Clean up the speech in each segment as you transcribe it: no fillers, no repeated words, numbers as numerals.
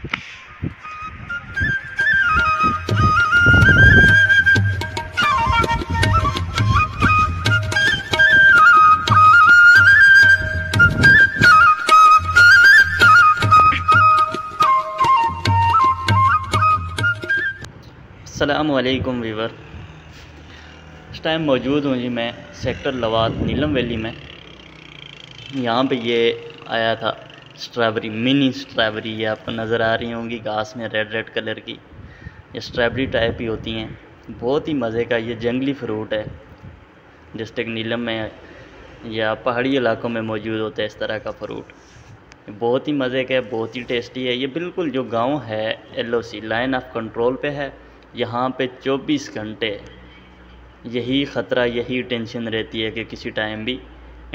अस्सलामुअलैकुम वीवर। इस टाइम मौजूद हूँ जी मैं सेक्टर लवात नीलम वैली में। यहाँ पे ये आया था स्ट्रॉबेरी, मिनी स्ट्रॉबेरी। ये आपको नज़र आ रही होंगी घास में रेड रेड कलर की। ये स्ट्रॉबेरी टाइप ही होती हैं, बहुत ही मज़े का ये जंगली फ्रूट है। डिस्ट्रिक्ट नीलम में या पहाड़ी इलाकों में मौजूद होता है इस तरह का फ्रूट। बहुत ही मज़े का है, बहुत ही टेस्टी है। ये बिल्कुल जो गांव है LOC लाइन ऑफ कंट्रोल पे है। यहाँ पे 24 घंटे यही ख़तरा, यही टेंशन रहती है कि किसी टाइम भी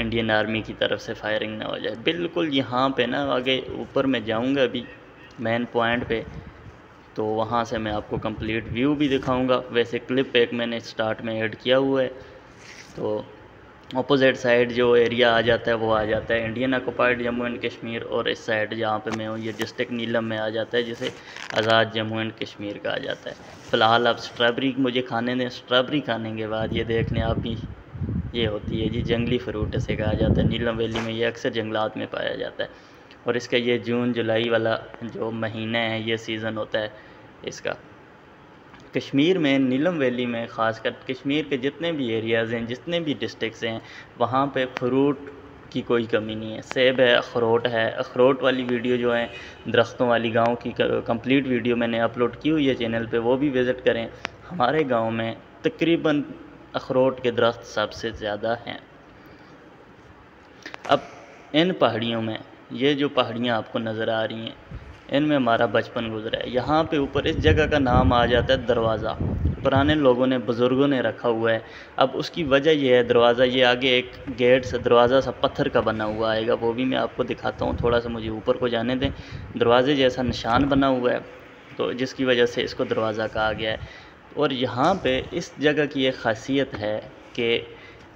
इंडियन आर्मी की तरफ से फायरिंग ना हो जाए। बिल्कुल यहाँ पे ना, आगे ऊपर मैं जाऊँगा अभी मेन पॉइंट पे, तो वहाँ से मैं आपको कंप्लीट व्यू भी दिखाऊंगा। वैसे क्लिप एक मैंने स्टार्ट में ऐड किया हुआ है। तो अपोजिट साइड जो एरिया आ जाता है वो आ जाता है Indian occupied Jammu and Kashmir, और इस साइड जहाँ पे मैं हूँ ये डिस्ट्रिक्ट नीलम में आ जाता है, जिसे आज़ाद जम्मू एंड कश्मीर का आ जाता है। फ़िलहाल आप स्ट्रॉबेरी मुझे खाने दें। स्ट्रॉबेरी खाने के बाद ये देख लें आप भी, ये होती है जी जंगली फ्रूट इसे कहा जाता है। नीलम वैली में ये अक्सर जंगलात में पाया जाता है, और इसका ये जून जुलाई वाला जो महीना है ये सीज़न होता है इसका। कश्मीर में नीलम वैली में ख़ासकर कश्मीर के जितने भी एरियाज़ हैं, जितने भी डिस्ट्रिक्ट्स हैं, वहाँ पे फ्रूट की कोई कमी नहीं है। सेब है, अखरोट है। अखरोट वाली वीडियो जो है दरख्तों वाली गांव की कंप्लीट वीडियो मैंने अपलोड की हुई है चैनल पे, वो भी विज़िट करें। हमारे गांव में तकरीबन अखरोट के दरख्त सबसे ज़्यादा हैं। अब इन पहाड़ियों में, ये जो पहाड़ियाँ आपको नज़र आ रही हैं, इनमें हमारा बचपन गुजरा है। यहाँ पे ऊपर इस जगह का नाम आ जाता है दरवाज़ा। पुराने लोगों ने, बुज़ुर्गों ने रखा हुआ है। अब उसकी वजह ये है, दरवाज़ा ये आगे एक गेट से दरवाज़ा सा पत्थर का बना हुआ आएगा, वो भी मैं आपको दिखाता हूँ। थोड़ा सा मुझे ऊपर को जाने दें। दरवाज़े जैसा निशान बना हुआ है, तो जिसकी वजह से इसको दरवाज़ा कहा गया है। और यहाँ पे इस जगह की एक ख़ासियत है कि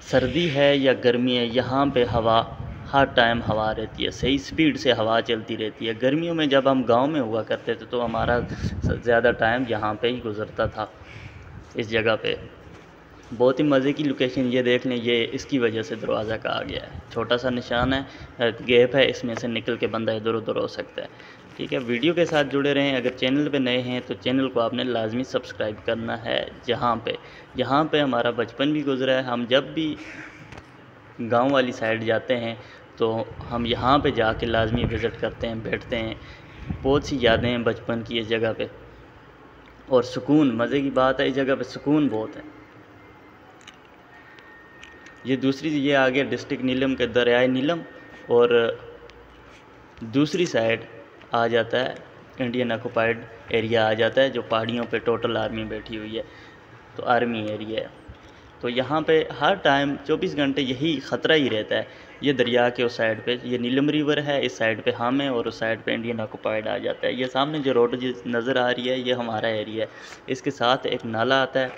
सर्दी है या गर्मी है, यहाँ पे हवा हर टाइम हवा रहती है, सही स्पीड से हवा चलती रहती है। गर्मियों में जब हम गांव में हुआ करते थे तो हमारा ज़्यादा टाइम यहाँ पे ही गुज़रता था, इस जगह पे। बहुत ही मज़े की लोकेशन। ये देख लें, ये इसकी वजह से दरवाज़ा कहा गया है। छोटा सा निशान है, गैप है, इसमें से निकल के बंदा इधर उधर हो सकता है। ठीक है, वीडियो के साथ जुड़े रहें। अगर चैनल पे नए हैं तो चैनल को आपने लाजमी सब्सक्राइब करना है। यहाँ पे हमारा बचपन भी गुजरा है। हम जब भी गांव वाली साइड जाते हैं तो हम यहाँ पे जाके लाजमी विज़िट करते हैं, बैठते हैं। बहुत सी यादें हैं बचपन की इस जगह पे, और सुकून, मज़े की बात है इस जगह पे सुकून बहुत है। ये दूसरी, ये आ गया डिस्ट्रिक्ट नीलम के दरियाए नीलम, और दूसरी साइड आ जाता है इंडियन ऑक्युपाइड एरिया आ जाता है, जो पहाड़ियों पे टोटल आर्मी बैठी हुई है, तो आर्मी एरिया है। तो यहाँ पे हर टाइम 24 घंटे यही ख़तरा ही रहता है। ये दरिया के उस साइड पे ये नीलम रिवर है, इस साइड पे हम हैं, और उस साइड पे इंडियन ऑक्युपाइड आ जाता है। ये सामने जो रोड नज़र आ रही है ये हमारा एरिया है। इसके साथ एक नाला आता है,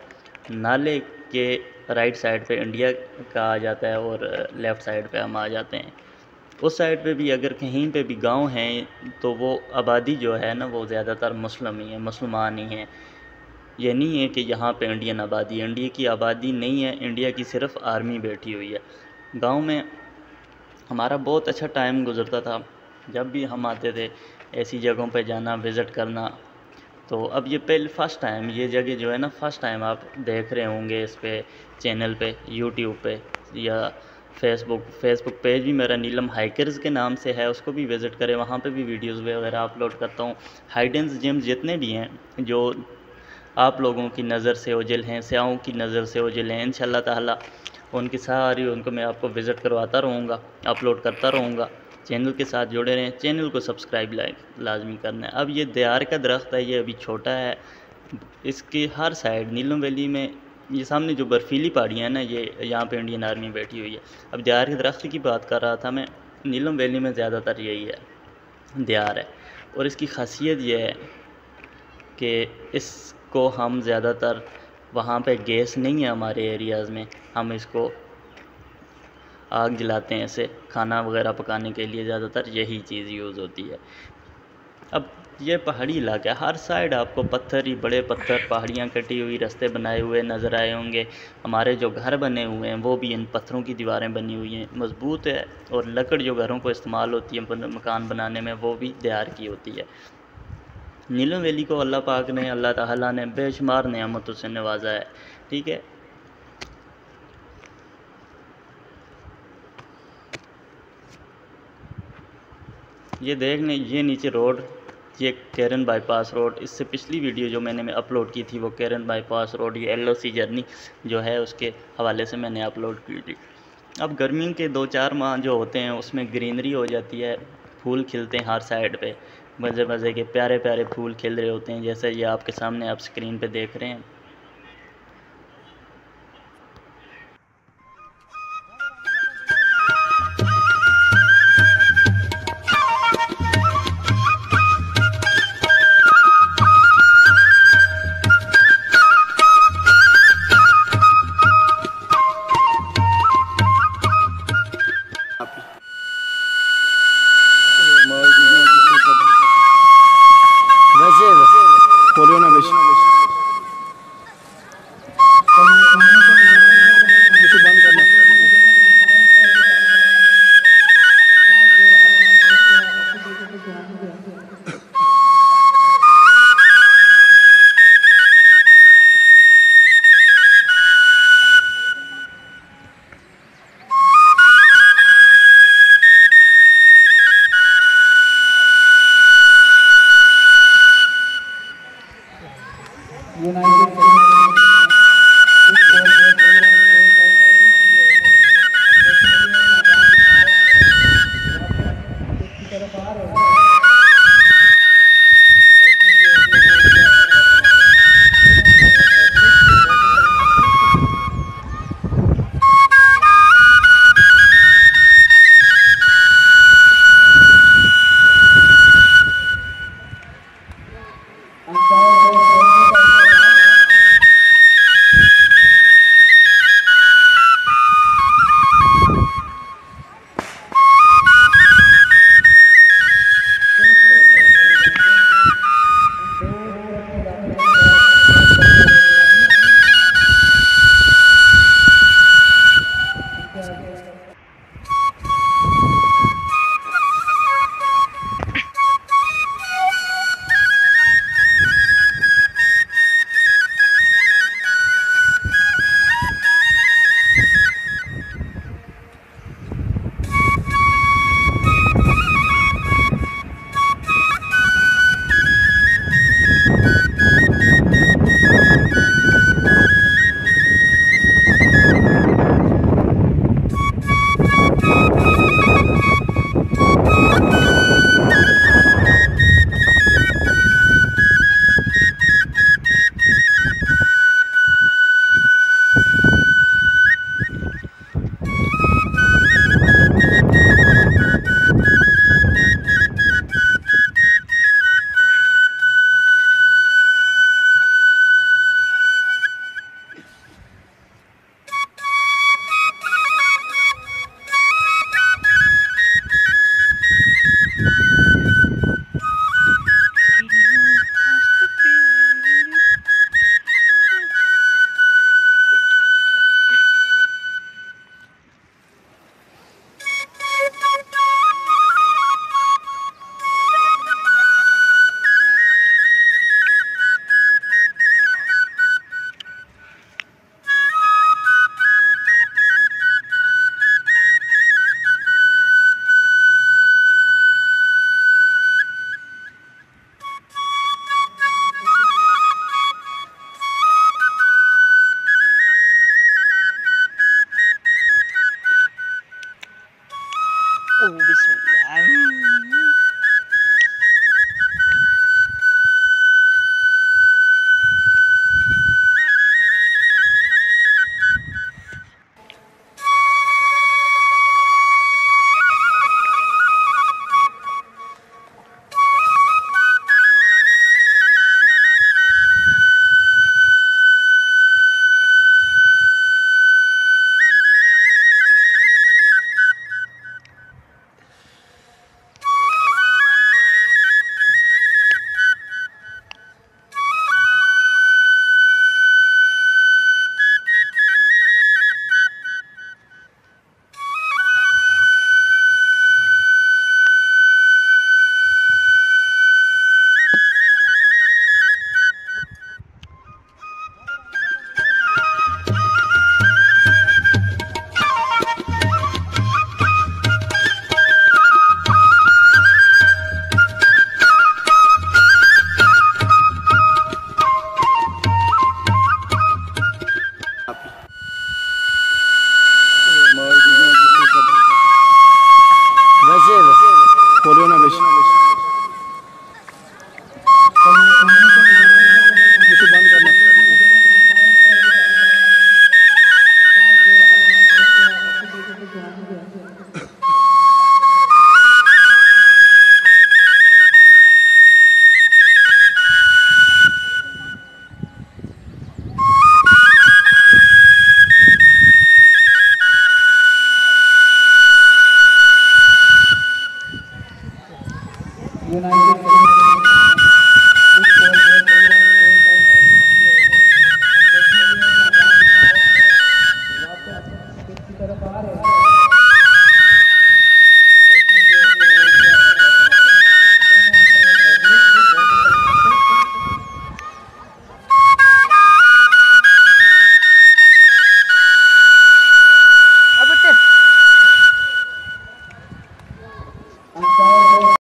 नाले के राइट साइड पे इंडिया का आ जाता है, और लेफ़्ट साइड पे हम आ जाते हैं। उस साइड पे भी अगर कहीं पे भी गांव हैं तो वो आबादी जो है ना वो ज़्यादातर मुस्लिम ही है, मुसलमान ही हैं। ये नहीं है कि यहाँ पे इंडियन आबादी, इंडिया की आबादी नहीं है, इंडिया की सिर्फ आर्मी बैठी हुई है। गांव में हमारा बहुत अच्छा टाइम गुजरता था जब भी हम आते थे ऐसी जगहों पे जाना, विज़िट करना। तो अब ये पहले फ़र्स्ट टाइम ये जगह जो है ना, फ़र्स्ट टाइम आप देख रहे होंगे इस पे चैनल पे, यूट्यूब पे या फेसबुक पेज भी मेरा नीलम हाइकर्स के नाम से है, उसको भी विज़िट करें। वहाँ पे भी वीडियोज़ वगैरह अपलोड करता हूँ। हाइडेंस जिम्स जितने भी हैं जो आप लोगों की नज़र से ओझल हैं, स्याहों की नज़र से ओझल हैं, इंशाल्लाह ताला उनकी सारी उनको मैं आपको विज़िट करवाता रहूँगा, अपलोड करता रहूँगा। चैनल के साथ जुड़े रहें, चैनल को सब्सक्राइब लाजमी करना है। अब ये देयार का दरख्त है, ये अभी छोटा है। इसकी हर साइड नीलम वैली में ये सामने जो बर्फ़ीली पहाड़ियाँ हैं ना, ये यहाँ पे इंडियन आर्मी बैठी हुई है। अब देयार के दरख्त की बात कर रहा था मैं, नीलम वैली में ज़्यादातर यही है, देयार है। और इसकी खासियत ये है कि इसको हम ज़्यादातर, वहाँ पे गैस नहीं है हमारे एरियाज़ में, हम इसको आग जलाते हैं, ऐसे खाना वगैरह पकाने के लिए ज़्यादातर यही चीज़ यूज़ होती है। अब ये पहाड़ी इलाका है, हर साइड आपको पत्थर ही, बड़े पत्थर, पहाड़ियाँ कटी हुई, रास्ते बनाए हुए नज़र आए होंगे। हमारे जो घर बने हुए हैं वो भी इन पत्थरों की दीवारें बनी हुई हैं, मज़बूत है। और लकड़ जो घरों को इस्तेमाल होती है मकान बनाने में, वो भी तैयार की होती है। नीलम वैली को अल्लाह पाक ने, अल्लाह ताला ने बेशुमार नेमतों से नवाजा है। ठीक है, ये देखने, ये नीचे रोड, ये केरन बाईपास रोड, इससे पिछली वीडियो जो मैंने अपलोड की थी वो केरन बाईपास रोड, ये LOC जर्नी जो है उसके हवाले से मैंने अपलोड की थी। अब गर्मियों के 2-4 माह जो होते हैं उसमें ग्रीनरी हो जाती है, फूल खिलते हैं हर साइड पे, मज़े मज़े के प्यारे प्यारे फूल खिल रहे होते हैं, जैसे ये आपके सामने आप स्क्रीन पे देख रहे हैं। बोलियो ना बेश। यूनाइटेड